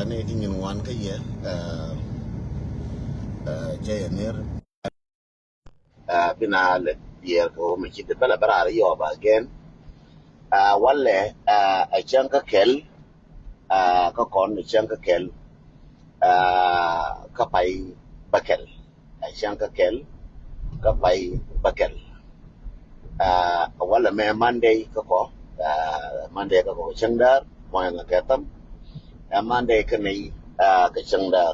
này thì nhìn ngoan cái gì chơi nè bina le year ko mi chit bala bara yo ba again walle a chan ka kel ka kon ni chan ka kel ka pai bakel a chan ka kel ka pai bakel wala me Monday ka ko Monday ka ko chan dar mo nga katam Monday ka nei ka chan dar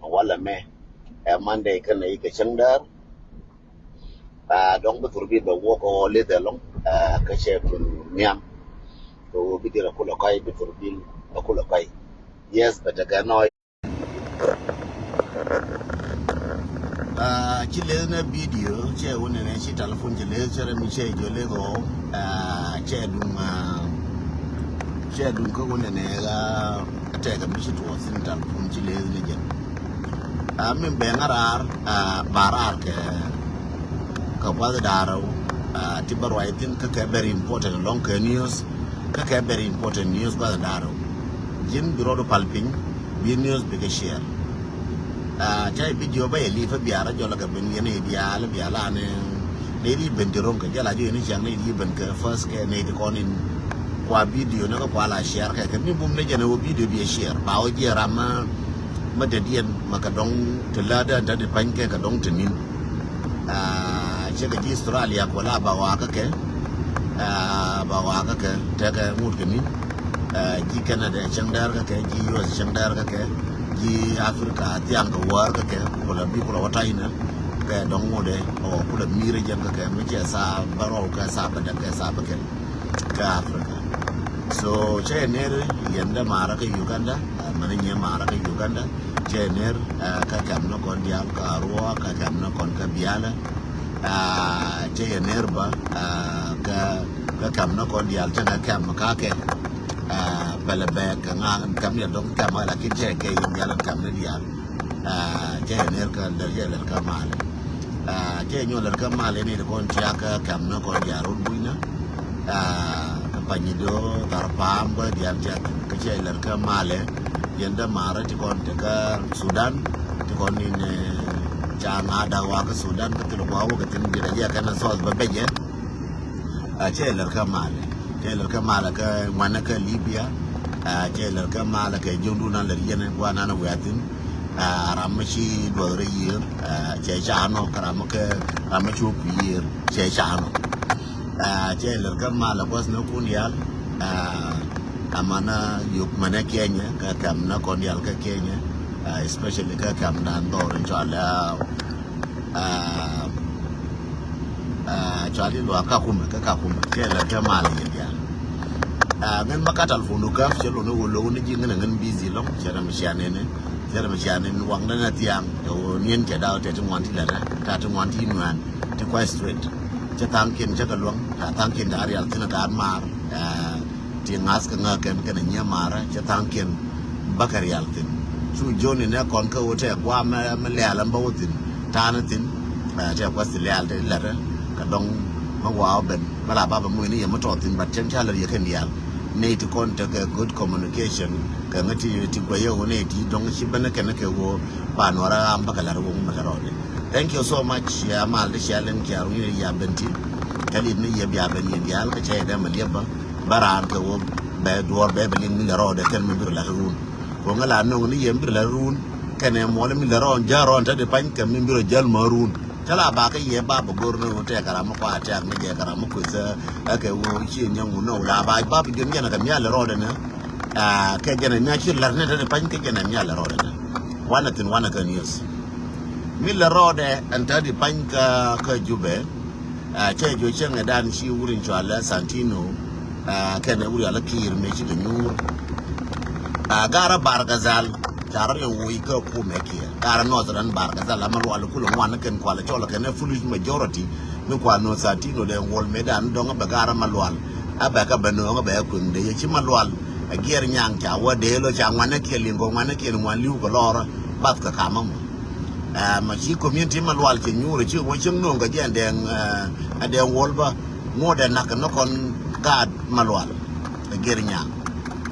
wala me Monday ka nei ka chan dar dong betul bi do wo ko le de long ka chef niam to bi dira kula kai betul bil kula kai yes but ga no ci le na video che woni ne ci telephone ci le chere mi che jo le go che dum ko woni ne ga te ga mi ci to sin telephone ci le ne je min be ngarar barar ke ka pada daro tibar waitin ka very important long news ka very important news pada daro jin biro do palping bi news be share jai video ba eli fa biara jola ga ben yene biala ne ri ben dirom ka jala jo ni jang ri ben ka first ke ne ko nin kwa video na ko la share ka mi bum ne jene wo video bi share ba o ji rama madadian maka dong telada da de panke ka dong tenin chega ji Australia ko la ba wa ka ke ta ka mut ke ni ji Canada chandar ka ke ji US chandar ka ke ji Africa tiang ka war ka ke ko la bi ko la wata ina ka dong ngode o ko la mire jang ka ke mi je sa baro ka sa ba da ka sa ba ke ka Africa so che ne yanda mara ka Uganda mane nya mara ka Uganda che ne ka kam no kon dia ka ruwa ka kam no kon ka biala che nerba ka kam no kon dia tana kam ka ke bala ba ka nga kam ya dong kam la ki che ke ya la kam ne dia che ner ka da je la ka mal che nyo la ka mal ni kon tia ka kam no kon dia ru buina panyido tarpam ba dia ja ka che la ka male yanda mara ti kon te ka Sudan ti kon ni ne jangan ada warga Sudan betul bahwa ketin dia karena soal berbeda celer ke mal ke mana ke Libya celer ke mal ke jundunan dari yang buana na watin ramachi dua year cecano karama ke ramachi year cecano celer ke mal bos na kundial amana yuk mana Kenya ke kamna kondial ke Kenya especially ka kam dan dor inshallah chali lo ka kuma ke la ke mali ya ngan makatal funu ka chelo no lo ni jinga ngan busy lo chera machane wang na tiang to nien ke daw te twan ti la ta twan ti nuan te kwa straight che tang ken che ka long ta tang ken da real tina da mar ti ngas ka ngaken ke nya mara che tang ken bakarial tin su joni ne kon ka wote kwa ma le alam ba wotin tanatin te kwa si le al de la ka dong ma wa ben bala ba ba mu ni ya ma to tin ba chen chala ye ken ya ne to kon ta good communication ka ngati ti gwa yo ne ti dong shi bana ken ke wo ba no ra am ba kala wo ma ro ne thank you so much ya mal de shalen ki aru ni ya benti kali ni ya biya ben ya al ka che da ma liba baran ka wo be dor be ben ni ro de ken mi bir la run ko ngala no ni yembir la run kene mo le mi la ron jaron ta de pan ke mi biro jal marun kala ba ka ye ba bo gor no te kara mo kwa ta mi je kara mo ku sa ke wo chi nyang no la ba bi gen na ka mi la ro de na ke gen na chi la ne de pan ke gen na mi la ro de na wana ka news mi la ro de an ta di pan ka jube che jo chen ga dan shi wurin chwala Santino kene wuri ala kir me chi de nyur gara bargazal jarar yang wui ke kumekia gara northern bargazal amal walu kulong wana ken kwala chola ken full majority mi kwa no Santino le wol medan donga bagara malwal abaka bano nga ba kunde ye chi malwal agier nyang cha wade lo cha wana kelin go wana ken wan liu ko lora bat ka kama mo ma chi community malwal che nyure chi wo chi no nga jendeng adeng wol ba ngode nak no kon gad malwal agier nyang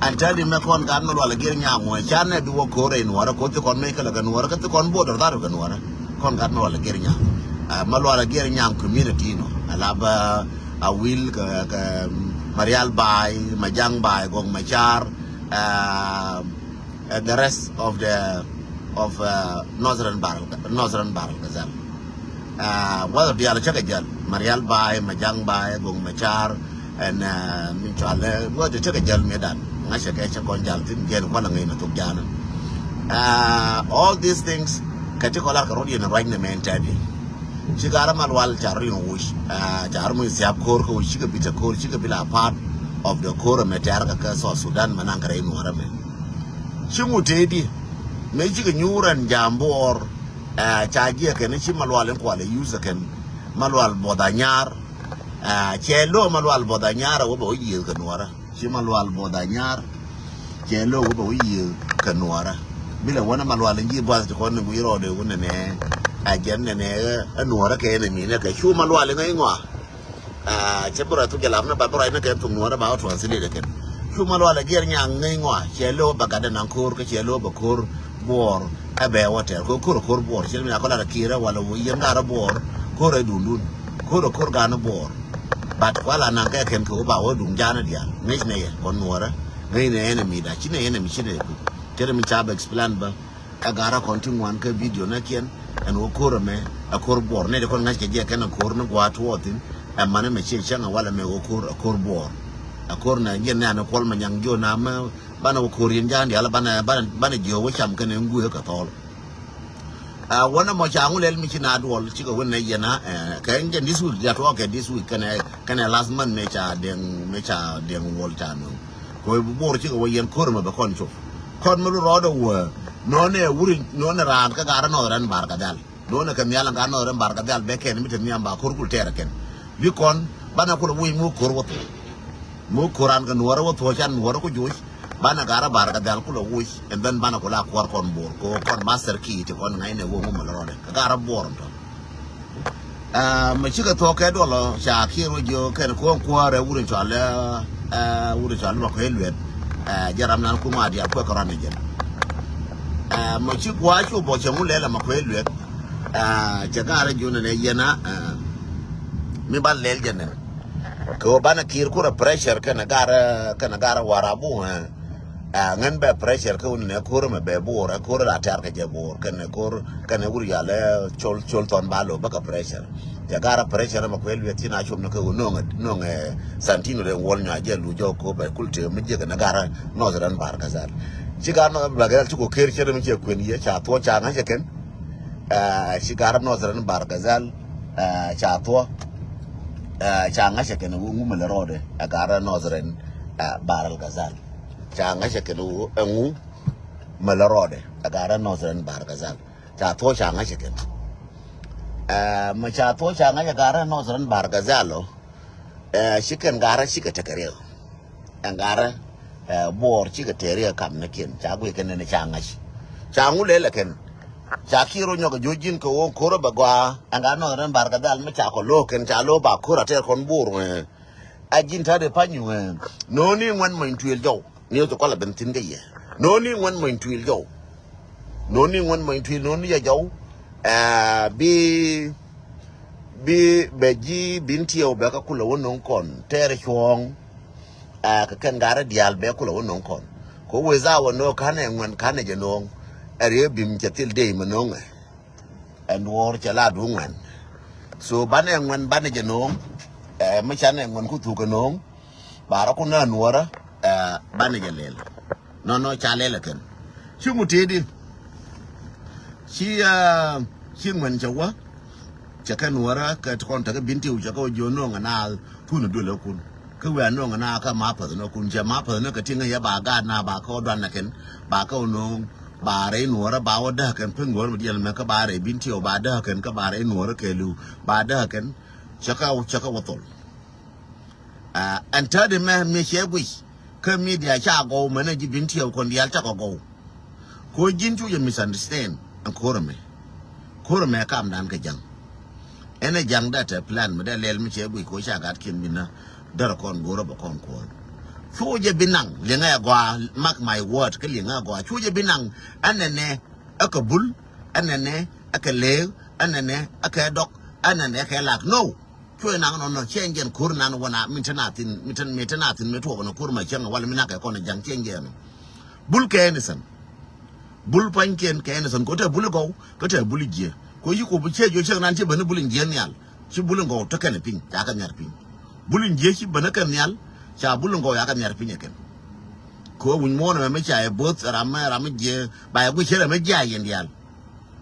and tell him kon gan no wala gir nya mo chane bi wo kore no wara ko te kon me kala gan wara ka te kon bodo dar gan wara kon gan no wala gir nya mal wala gir nya community no alaba a will ka marial bay majang bay gong machar the rest of the northern barrel gazal whether the other chakajal marial bay majang bay gong machar and min chale what the chakajal medan ngasha ka chakonjal tin gen kwala ngai na tukjana all these things katicola ka rodi na right na mentally shigara malwal charri no wish charmu siap kor ko shiga bita kor shiga bila part of the core meter ka so Sudan manangare no rame shimu tedi me shiga nyuran jambor chagia ken shi malwal ko le user ken malwal bodanyar chelo malwal bodanyar wo bo yi ka nuara shi malwal bodanyar chelo wo bo yi ka nuara bila wana malwal ngi bas ko ne wiro de wona ne ajen ne nuara ke ne mi ne ka shu malwal ngai ngwa chebura tu gelam na babura ne ke tu nuara ba to asili de ken shu malwal ger nya ngai ngwa chelo bagada nan kor ke chelo ba kor bor abe water ko kor bor chelo na ko la kira wala wo yen gara bor kor dundun kor ga na bor but wala nan ka ken ko ba wo dum jana dia ne ne kon nuara ngai ne enemy da chine enemy chine ku tere mi chaba explain ba agara continue wan ka video na kien en wo kor me a kor bor ne de kon ngache je ken kor no gwa tuotin amane me che changa wala me wo kor bor a kor na yen na kol ma nyang jo na ma bana wo kor yin jan dia la bana jo wo cham ken ngu ka tol wana mo changu lel mi china dwol chiko wona yena ka nje this week that work this week kana last month me cha den wol chanu ko bor chiko wo yen kor ma ba kon cho kon mu rodo wo no ne wuri no ne ran ka gara no ran bar ka dal no ne kam yala ga no ran bar ka dal be ken mi te mi amba kor kul tere ken bi kon bana ko wi mu kor wo mu koran ga no ro to chan no ro ko juish bana gara bar ka dal kulo wush and then bana kula kwar kon bor ko kon master key te kon ngai ne wo mo malorode gara bor to ma chiga to ke do lo sha kiro jo ken ko kware wurin chale ko elwet jaram nan kuma dia ko korane jen ma chi kwa chu bo che mulela ma ko elwet jagara juna ne yena mi bal lel jenne ko bana kir ko pressure kana gara warabu ngan be pressure ko ne ko me be bor ko ra tar ke je bor kan wuri yale chol ton balo baka pressure ya gara pressure ma ko elwe tina chum no ko no santino de wol nya je lu jo ko be kulte mi je na gara no zan bar kazal ci gar no ba ga ko ker chere mi je kwen ye cha to cha na je ken ci gar no zan bar kazal cha to cha nga je ken wu mu le rode gara no zan baral kazal changa shekelu engu malarode agara northern bargazal cha to changa sheken ma cha to changa agara northern bargazalo shiken gara shika takare angara bor shika tere kam na ken cha gwe ken ne changa shi changu lele ken cha kiro nyoga jojin ko won koro bagwa angara northern bargazal ma cha ko lo ken cha lo ba kora ter kon bur ajin ta de panyu no ni wan mo intuel jo ni to kala bentin ga ye no ni wan mo intuil yo no ni ya jo bi beji binti o be ka kula wonon kon tere chong ka kan gara dial be kula wonon kon ko weza wono kana ngwan kana je no are bim jatil de manong and war chala du ngwan so bane ngwan bane je no ma chane ngwan ku tu ka no bara ku na nuora bane gelel no chalele ken chi mutedi chi ngwan jawa chaka nuara ka kon ta binti u chaka jono ngana tunu dole kun ka we no ngana ka ma pa no kun jama pa no ka tinga ya ba ga na ba ko dan na ken ba ka no ba re nuara ba wa da ken pung ngor dial me ka ba re binti o ba da ken ka ba re nuara ke lu ba da ken chaka watol anta de me shegwi ka media cha go mana ji binti o kon dial ta go ko jinju you misunderstand an korome kam dan ka jang ene jang data plan me da lel mi che bu ko sha gat kin mina dar kon goro ba kon ko chú je binang liền ngay qua mark my word cái liền ngay qua chú je binang anh này ở cái bull anh này ở cái leo anh này ở cái dog anh này cái lạc no chú năng nó change and kur nan wana mitanatin metu wana kur ma changa wala minaka ko na jang change no bull ke enison bull panken ke enison ko te bull go ko te bull je ko yi ko bu che jo chang nan che bana bull je nyal ci bull go to kan pin ta kan yar pin bull je ci bana kan nyal cha bull go ya kan yar pin ken ko wun mo na me cha e bot ram je ba ku che me ja yen yal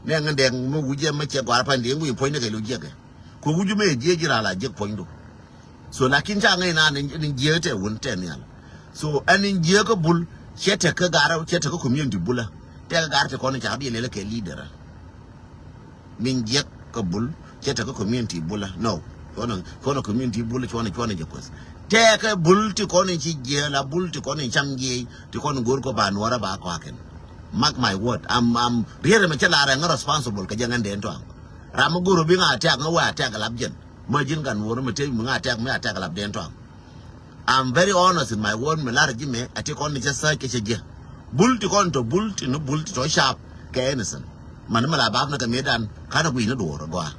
ne ngan deng mo wuje me che gwa pan de ngu point ne ke lu je ke ko wuju me je jira la je point do so lakin cha ngai na ni je te wun te nyal so anin je ko bull che te ka gara che te ko community bula te ka gara te ko ne cha bi le ke leader min je ko bull che te ko community bula no kono community bula chone je ko te ka bull ti ko ne chi je la bull ti ko ne cham je ti ko ngor ko ba nwara ba ko aken mark my word I'm really me chala ra responsible ka jangan den to ram guru bi nga attack nga wa attack lab jen ma jin gan woro me te nga attack me attack lab den to I'm very honest in my word me lar ji me ati ko ne sa ke je bull ti kon to bull ti no bull ti to sharp ke enison man ma la ba na ka me dan kana ku ina do ro gwa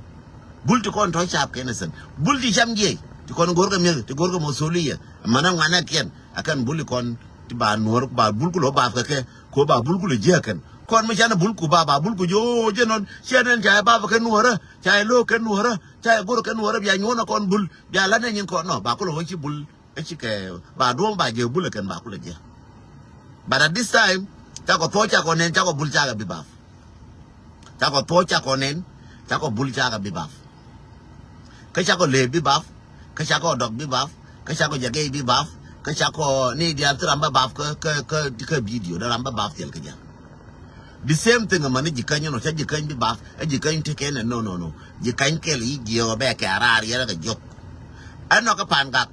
bull ti kon to sharp ke enison bull ti cham je ti kon gor ka me ti gor ka mo soliya mana ngana ken akan bull kon ti ba nor ba bull ku lo ba ka ke ko ba bull ku le je kan kon me chana bull ku ba bull ku jo je non chenen cha ba ka nuora cha lo ka nuora cha gor ka nuora ya nyona kon bull ya la ne nyin ko no ba ko lo chi bull e chi ke ba do ba je bull kan ba ku le je but at this time cha ko to cha ko nen cha ko bull cha ga bi ba cha ko to cha ko nen cha ko bull cha ga bi ba ka cha ko le bi ba ka cha ko dog bi ba ka cha ko jage bi ba ka cha ko ni dia tramba ba ka video da ramba ba tel ka ja the same thing man jikanyo no cha jikan bi ba jikan te ken no jikan ke li gio be ka rar ya ga jok ano ka pan ga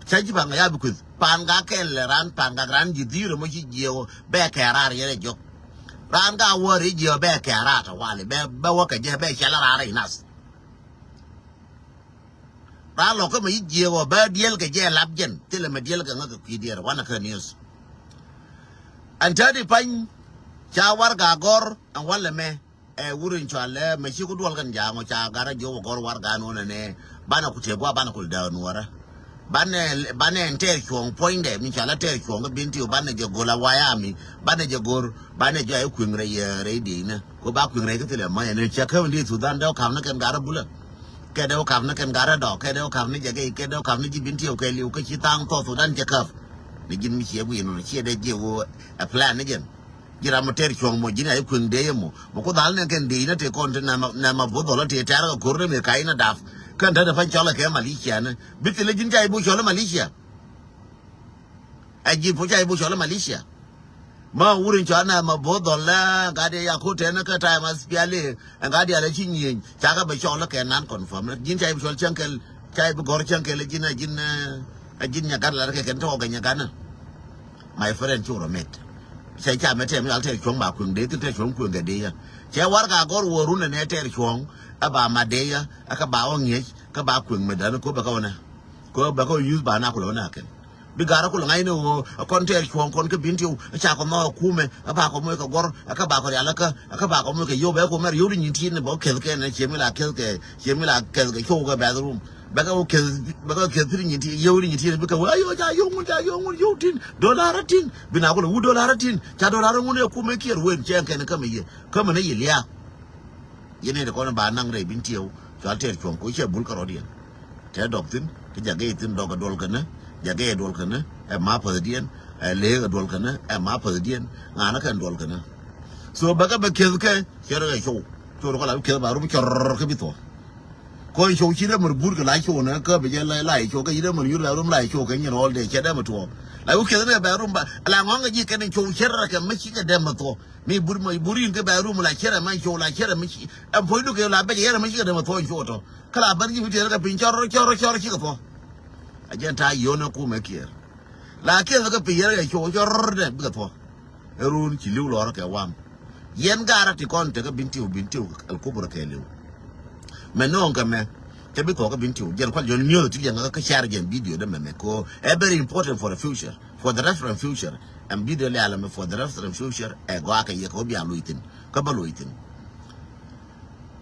cha ji bang ya bi ku pan ga ke le ran pan ga ran ji diro mo ji gio be ka rar ya ga jok ran ga wo ri gio be ka rar ta wale be wo ka je be cha la rar inas ra lo ko mi gio be diel ke je lab jen tele me diel ga ga ki dier wana ka news antadi pan cha war ga gor an wala me wurin chale me shi ku dol kan ja ngo cha gara jo gor war ga no ne bana ku te bana ku da nuara bana enter chong point de mi chala ter chong binti o bana je gola wayami bana je gor bana je ay ku ngre ye ready na ko ba ku ngre ke tele ma ne cha ka ndi sudan da kam na kan gara bula ke da kam na kan gara do ke da kam ni je ke da kam ni ji binti o ke liu ke chi tang to sudan je kaf ni gin mi che bu no che de je wo a plan ni gen jira mo ter chong mo jina ay ku nde mo ko dal ne ken de na te kon na ma bo do la te tar ko re me kai na daf kan da fa chola ke Malaysia ne bitile jin jai bu chola Malaysia aji bu jai bu chola Malaysia ma wurin chana ma bo do la ga de ya ko te na ka ta ma spiale ga de ala chin yin cha ga ba chola ke nan confirm jin jai bu chola chankel chai bu gor chankel jin ajin nya gar la ke ken to ga nya ga na my friend churo met sai cha me te mi al te chong ba kun de te chong kun ga de ya che war ga gor wo ru ne te chong aba ma de ya aka ba o nge ka ba kun me da ko ba ka ona ko ba ko use ba na ko na ken bi gara ko ngai no kon te chong kon ke bin tiu cha ko ma ku me aba ko mo ka gor aka ba ko ya la ka aka ba ko mo ke yo ba ko mer yo ni tin ne bo ke ne che mi la ke ko ga bathroom baga ke tin ni ti yo ni ti bi ka wa yo ja yo tin dollar tin bina ko wu dollar tin cha dollar mun ne ku me kier wen chen ken ka me ye ka me ne ye lia ye ne ko na ba nang re bin tieu cha te chong ko che bul ka ro dien te dok tin ke ja ge tin dok dol ka ne ja ge dol ka ne e ma pa dien e le ga dol ka ne e ma pa dien nga na kan dol ka ne so baga ba ke ke ro ga show to ro la ke ba ru chor ke bi to ko show chi da mur bur ga la show na ka be la show ka ida mur yu la rum la show ka ni all day che da to la u ke da ba rum ba la ngong ga ji ka ni show cherra ka ma chi ka da ma to mi bur ma burin ka ba rum la cherra ma show la cherra mi chi am foi du ke la ba ya ma chi ka da ma to show to kala bar ji bi ka pin chor chi ka po a jen ta yo na ku ma kier la ke ga pi ya ga show chor da bi ka to erun chi lu lo ka wam yen gara ti kon te ka binti al kubra ke lu me non ka me Ke bi to ka bin tiu jen kwal jon nyo ti jen ka share jen video de me ko very important for the future, for the reference future, and video le ala me for the reference future e go aka ye ko bi aluitin ka ba luitin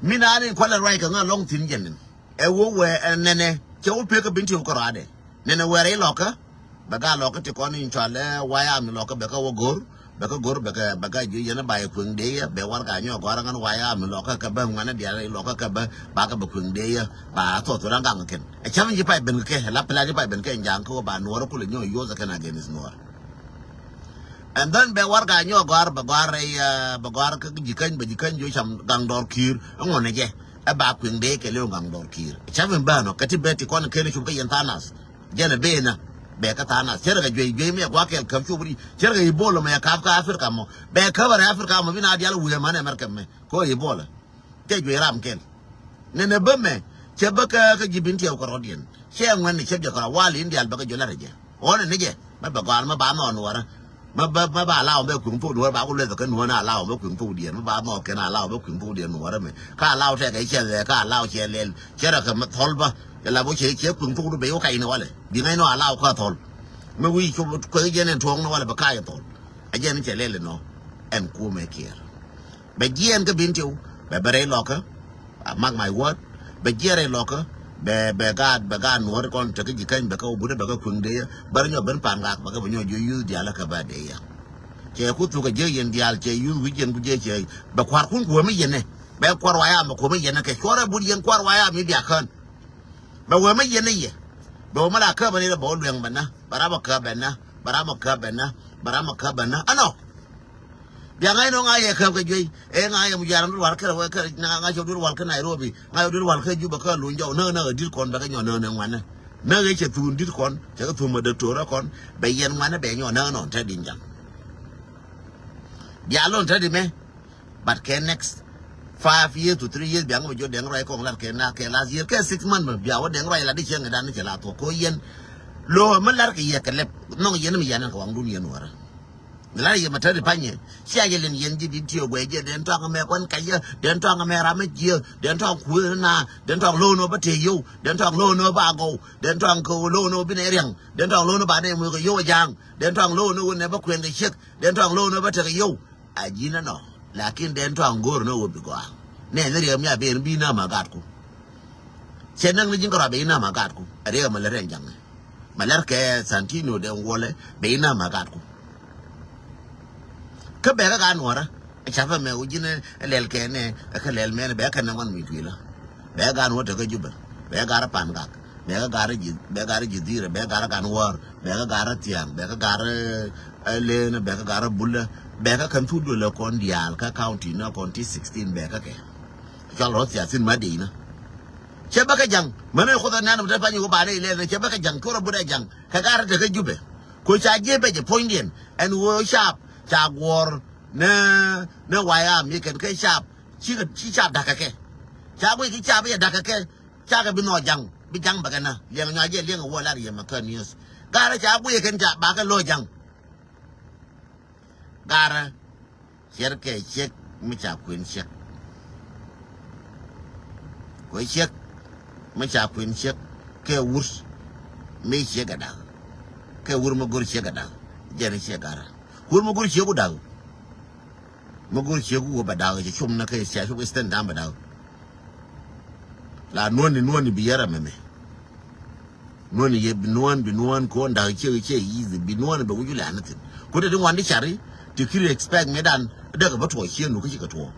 mina ni kwala rai ka nga long tin jen e wo we nene ke wo pe ka bin tiu ko rade nene we re loka baga loka ti ko ni chale waya mi loka be ka wo gor baga ju yana ba kun de ya be war ka nyo ko ran waya mi loka ka ba ngana dia re loka ka ba ka ba kun de ya ba to ran ga ken e cham ji pa ben ke la pla ji pa ben ke njang ko ba no ro ko le nyo yo za kana genis no. And then be war ka nyo gar ba gar ka ji kan jo cham gang dor kir ngone je e ba kun de ke le gang dor kir cham ba no ka ti be ti ko ne ke ne chu ka yen tanas jena be na be ka tana serga jwe me kwa kel kam chubri serga ibolo me ka Afrika mo be ka bara Afrika mo bina dial wuya mane Amerika me ko ibola te jwe ram kel ne be me che ba ka jibinti ko rodien che ngwan ni che de ko wali indial ba ka jola reje one ne je ba ga ma ba no wara ma ba lao be kun pu do ba ko le ka no na lao be kun pu dien ba mo ke na lao be kun pu dien wara me ka lao te ka che ka lao che lel che ra ka ma tholba la bo che kun pu do be o kai ne wale di ngai no ala ko tol me wi ko jenen tong no wala ba kai tol a jen che lele no en ku me kier be jen ka bin tiu be bare loka mark my word be jere loka be ga no kon te ki kan be ka bu de be ka kun de bar nyo ben pan ga ba ka nyo yu di ala ka ba de ya che ku tu ka je yen di al che yu wi jen ku je che be kwar kun ku me yen ne be kwar wa ya ma ko me yen ne ke chora bu yen kwar wa ya mi dia kan be we me yen ne ye do mala ka bani da bol yang bana barama ka bana ano dia ngai no ngai ka ka joi e ngai mu jaran war ka wa ka ngai jodur wal ka Nairobi ngai jodur wal ka juba ka lu njaw na dir kon ba ka nyo na ngwana na ga che tu dir kon che ka tu ma de tora kon be yen ngwana be nyo na no ta din jang dia lon ta di me but can next 5 years to 3 years biang mo jo deng rai kong la ke na ke last year ke 6 months bia wa deng rai la di chen dan che la to ko yen lo man lar ke ye ke lep no yen mi yana ko ang dun yen wara la ye mata de panye sia ye len yen di tio gwe je den to me kon ka ye den to me ra me je den to ku na den to lo no ba te yo den to lo no ba go den to ko lo no bi ne riang den to lo no ba ne mu ko yo jang den to lo no ne ba kwen ke chek den to lo no ba te yo a ji na no lakin den to ngor no wobi go ne ne riam ya be bi na ma gat ku chenan ni jingora be na ma gat ku are ma le ren jang ma ler ke santino de wole be na ma gat ku ke be ga nora e cha fa me ujine lel ke ne ka lel me be ka na ngon mi twila be ga no te ka juba be ga ra pan ga be ga ra ji dire be ga ra kan war be ga ra tiang be ga ra le ne be ga ra bulla be ka kan tudo le kon dial ka county na kon 16 be ka ke ka lo sia sin ma di na che ba ka jang mane ko da na da pa ni ko ba le le che ba ka jang ko ro bu da jang ka ga ra te ka jube ko cha je be je point in and wo sharp cha war na wa ya mi ken ke sharp chi sharp da ka ke cha bu ki cha be da ka ke cha ka bi no jang bi jang ba ka na le nya je le ngo la ri ma ka news ga ra cha bu ken cha ba ka lo jang gara cerke cek mecha kuin cek ko cek mecha kuin cek ke wurs me cek ada ke wur mo gor cek ada jere cek gara wur mo gor cek u daw mo gor cek u ba daw je chum na ke cek u stand down ba daw la noni bi yara meme noni ye bi non ko nda che yizi bi non ba wujula anatin ko de wandi chari to kill expect me dan daga ba to shi no kike ka to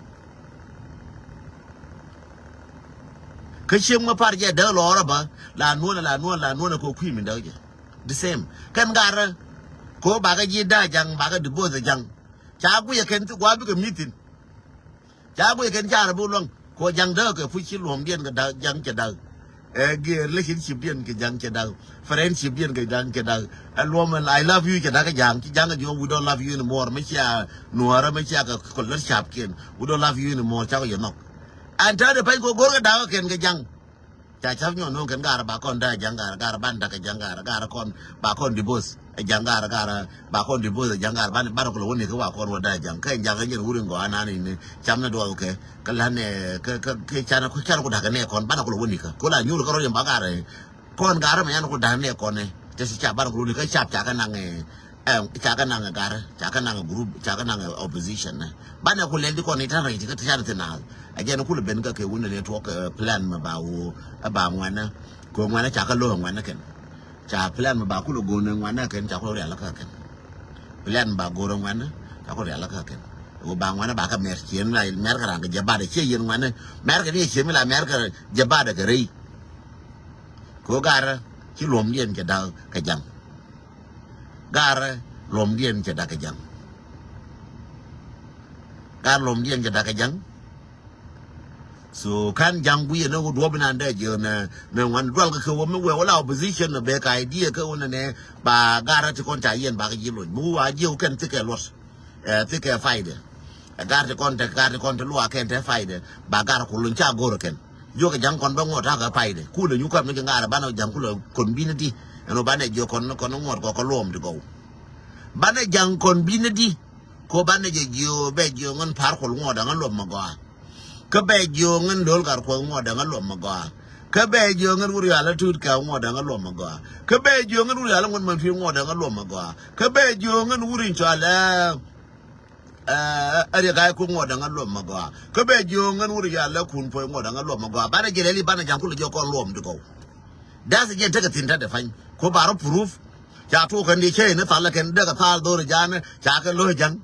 kashe ma farje da lora ba la nona ko kwi min daje the same kan gara ko ba ga ji da jang ba ga dubo da jang cha gu ya kan wa bi ga meeting cha gu ya kan cha bu long ko jang da ka fu shi lom dien ga da jang ke da ge relationship dien ke jang ke da friendship dien ke jang ke da woman I love you ke da ga jang jo we don't love you anymore me cha nuara me cha ka ko la sharp ken we don't love you anymore cha yo nok an ta da pai go ga da ken ga jang cha cha nyo no ken gara ba kon da jang gara ban da ga jang gara kon ba kon divorce jangar gara ba kon di boza jangar ban ko woni ko wa kon wada jang kai jang nyen wurin go anani ne chamna do ke kala ne ke chana ko daga ne kon ban ko woni ka ko la nyur ko ro ba gara kon gara me yan ko daga ne kon ne te si cha ban ko ni ka chap cha ka nang cha ka nang gara cha ka nang group cha ka nang opposition ne ban ko le di kon ni ta rai ka ta ta na ajen ko le ben ka ke woni ne to plan ma ba wo ba ngwana ko ngwana cha ka lo ngwana ken cha plan ba ku lo go ne ngwana ken cha ko ya la ka ken plan ba go ro ngwana cha ko ya la ka ken o ba ngwana ba ka mer chien la mer ka rang je ba de che yen ngwana mer ka ni che mi la mer ka je ba de ka ri ko gara chi lom dien che da ka jang gara lom dien che da ka jang gar lom dien che da ka jang so kan jang bu ye no do bina nda je na wan dwal ka wo me we wala opposition na be ka idea ka wona ne ba gara ti kon ta yen ba ka jilo mu wa je kan ti ke los ti ke faide gar ti kon ta lu ken te faide ba gar ko lun cha goro ken yo ka jang kon ba ngota ka faide ku le nyu ka me ngara ba no jang ku le kon bi ne di no ba ne jo kon ngot ko lom ti go ba ne jang kon bi ne di ko ba ne je jo be jo ngon par ko ngoda ngon lom ma go ka be jo ngan dol gar ko ngo da ngalo ma ga ka be jo ngan wuri ala tut ka ngo da ngalo ma ga ka be jo ngan wuri ala ngon man fi ngo da ngalo ma ga ka be jo ngan wuri chala ari ga ko ngo da ngalo ma ga ka be jo ngan wuri ala kun po ngo da ngalo ma ga bana jeleli bana jang ko jo ko lom ko da se je ta ka tinta da fan ko baro proof ja to kan de che ne tala kan daga tal do jana ja ka lo jang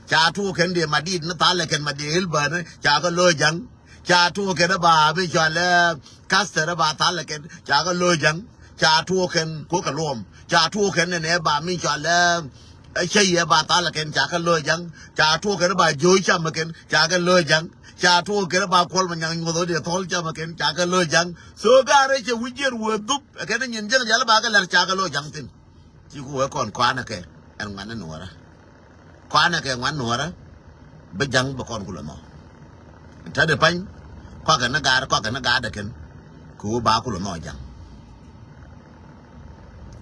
cha tu ken de madid na tale ken madil ba ne cha ka lo jang cha tu ken ba bi cha le caster ba tale ken cha ka lo jang cha tu ken ko ka lom cha tu ken ne ba mi cha le che ye ba tale ken cha ka lo jang cha tu ken ba jo cha ma ken cha ka lo jang cha tu ken ba kol ma nyang ngo de tol cha ma ken cha ka lo jang so ga re che wijer wo dup ken nyin jang ya ba ka lar cha ka lo jang tin chi ku kon kwa na ke an ngana no ra kwa na ke ngwan no ra be jang ba kon ku lo no ta de pan kwa ka na ga da ken ku ba ku lo no jang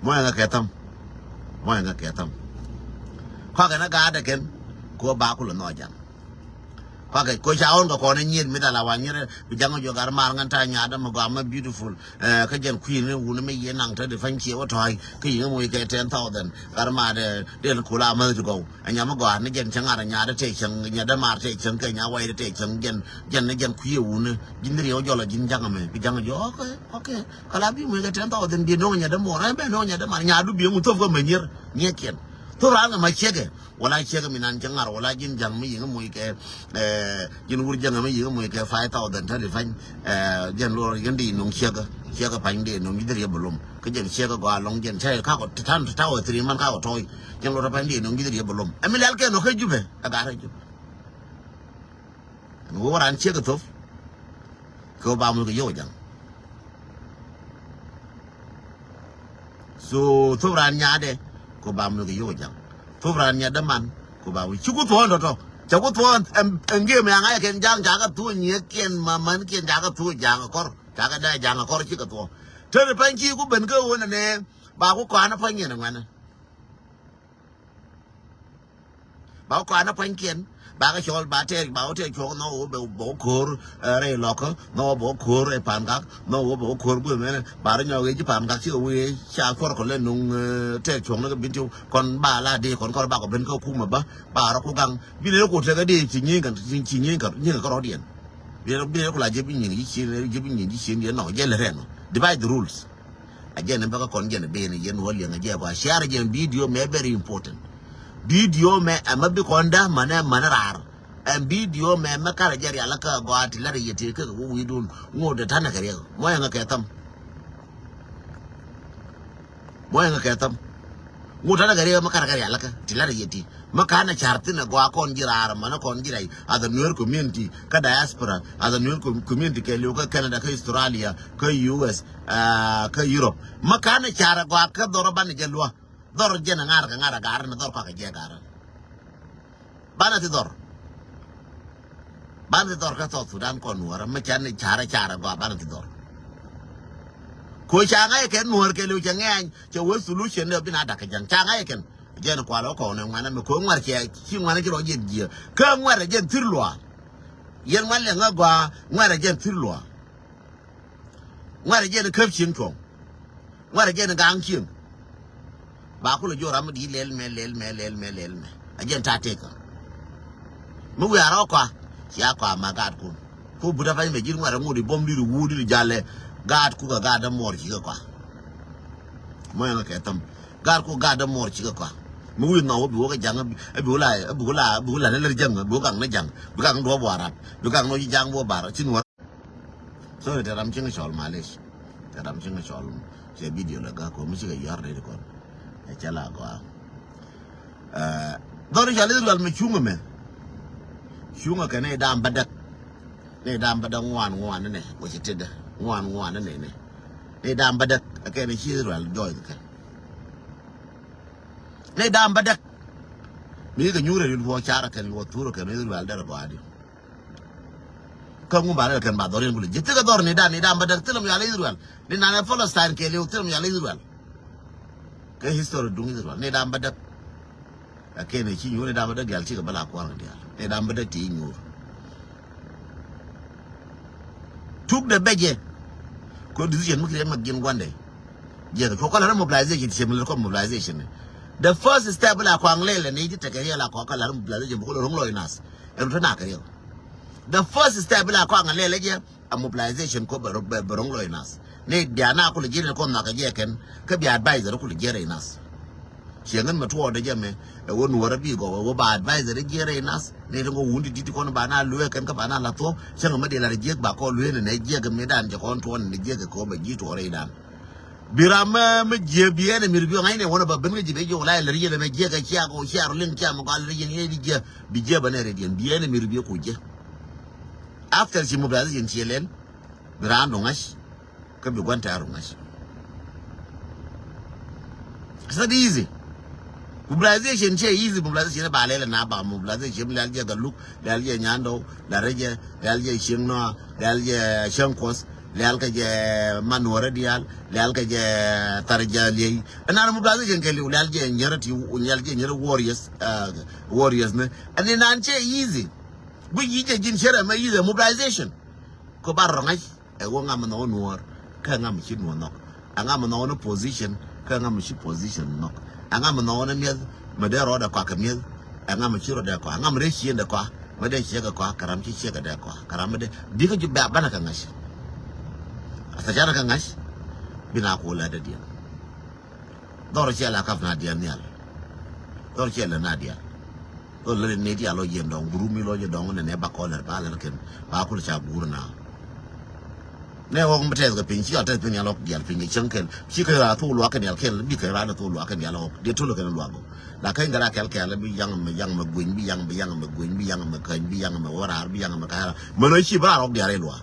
mo nga ke tam kwa ka na ga da ken ku ba ku lo no jang kwa ka ko cha on ko ne nyin mi da la wa nyere bi jang jo gar mar ngan ta nya da mo ga ma beautiful ka jen queen ne wu ne me ye nang ta de fan che wa toy ke yin mo ke 10,000 gar ma de ku la ma to go anya ma ga ne jen chang ara nya da te chang nya da mar te chang ke nya wai de te chang jen ne jen ku ye wu ne jin ri yo jo la jin jang me bi jang jo okay kala bi mo ke 10,000 bi no nya da mo ra be no nya da mar nya du bi mu to go me nyer nye ken to ra ma chege wala chege mi nan jangar wala jin jang mi yin mo ke jin wur jang mi yin mo ke 5,000 ta de fan jen lo yin di nong chege pan de no mi de bolom ke jen chege go long jen che ka ko tan ta o tri man ka ko toy jen lo pan de no mi de bolom ami lal ke no ke jube aga ra jube no waran chege to ko ba mo ke yo jang so to ran nya de ko ba mo ke yo jang to ran nya da man ko ba wi chu ko to ndo to cha ko to nge me anga ken jang ja ka tu nye ken ma man ken ja ka tu jang kor ja ka da jang kor chi ka to te pan chi ku ben ko wona ne ba ko kwa na pan yen ngwana ba ko na pan ken ba ka chol ba te chol no bo kor re lo ko no bo kor e pan ka no bo kor bu me ba re nyo ge pan ka chi wi cha kor ko le nung te chong na bin chu kon ba la de kon kor ba ko ben ko ku ma ba ro ku gang bi le ko te ga de chi nyin ka ro dien bi ko la je bi nyin ji chi ne no je le re no divide the rules again ba ka kon je ne be ne je no le nge ba share je video me very important video me amabi konda manarar and video me makara jari alaka go atilare yete ka wi dun ngoda tana kare moya nga ketam ngoda na kare makara kare alaka tilare yete makana chartina go akon jirar mana kon jirai ada New York community ka diaspora ada New York community ke loka Canada ka Australia ka US ka Europe makana chara go ka doroban jelwa dor jena ngara gar na dor ka je gar bana ti dor ka to Sudan kon wara ma chan chara go bana ti dor ko changa ken nuor ke lu changan che wo solution ne bina da ka jang changa ken je na kwa lo ko ne ngwana me ko ngwar che chi ngwana ki ro je ji ka ngwar je tirlwa yen ngwan le ngwa ngwar je tirlwa ngwar je ne kap chin tong ngwar je ne gang chin ba ku lo jo ram di lel me ajen ta te ka mu ya ro kwa ya kwa magad ku buda fa me jin ngwar ngudi bombi ru wudi jale gad ku ga da mor ki kwa mo ya ka tam gad ku ga da mor ki kwa mu wi no bi wo ga jang bi la le jang bu gang na jang bu gang do bo arab bu gang no jang bo bar chin wa so da ram chin shol malish da ram chin shol se video la ga ko mu ci ga yar de ko e chala ko do ri jale dal me chunga ka ne da badak ne da badak ngwan ne ko ci tedda ngwan ne da badak ka ne ci ral joy ka ne da badak mi ga nyure ri wo chara kan wo turo kan ri ral da ba adi kan mu ba kan ba dorin bulu jitte ga dor ne da badak tilam ya Israel ne na Palestine ke le tilam ya Israel ke history dungi Israel ne da badak ka ne ci nyure da badak gal ci ga bala ko ran dia ne da badak ti nyure tuk de beje ko decision mu kire magin gwande je ko kala mobilization shemle ko mobilization the first step la ko anglele ne ji takariya la ko kala mobilization ko lo nglo inas en to na kariya the first step la ko anglele je a mobilization ko barong lo inas ne dia na ko le jire ko na ka je ken ka bi advisor ko le jire inas shengan matuwa da jame wonu warabi go wo ba advisor de jere inas ne ngo wundi diti ko ba na luwe kan ka ba na la to shenga ma de la je ba ko luwe ne je ga me dan je ko to ne je ga ko ba ji to re dan birama me je biye ne mir biyo ngai ne wona ba ben je be jo la le je ne je ga kya ko kya ro len kya mo ga le je ne bi je ba ne re dien biye ne mir biyo ko je after she mobilization chelen birando ngash ka bi gwanta ro ngash it's not easy. Mobilization che easy mobilization ba lele na ba mobilization la je galuk la je nyando la reje la je shingno la je shankos la ka je manora dial la ka je tarja lei ana mobilization ke la je nyarati unyal je nyar warriors ne ani nan che easy bu yi je jin shere ma easy mobilization ko bar ngai e wo ngam no nuor ka ngam chi no nok ngam no position ka ngam chi position nok angam no na miel madero da kwa kamiel angam chiro da kwa angam rechi da kwa made chega kwa karam chi chega da kwa karam de diga ju ba bana kan ngash asa jara kan ngash bina ko la da dia dor chi ala kaf na dia nyal dor chi ala na dia dor le ne dia lo yem dong guru mi lo je dong ne ba ko le ba le ken ba ku cha guru na ne wo mte ga pin chi ata pin ya lo dia pin chen ken chi ka ra tu lo ka ne ken bi ka ra na tu lo ka ne lo de tu lo ka lo go la ka ngara kel kel bi yang ma gwin bi yang ma gwin bi yang ma kan bi yang ma wara bi yang ma ka ma no chi ba ro dia re lo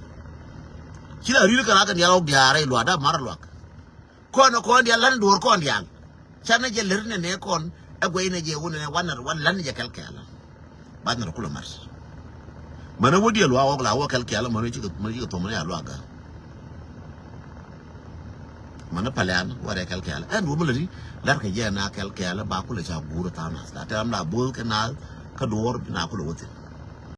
chi la ri ka ra ka ne lo dia re lo da mar lo ko no ko dia lan dur ko dia cha na je ler ne kon e go ine je won ne wan lan je kel kel ba na ko lo mar ma na wo dia lo wa la wo kel kel ma no chi to ma ya lo ga mana palian wara kalkala en wo mulari lar ka jena kalkala ba kula cha guru ta na sta ta amla bol kanal ka dor na kula wote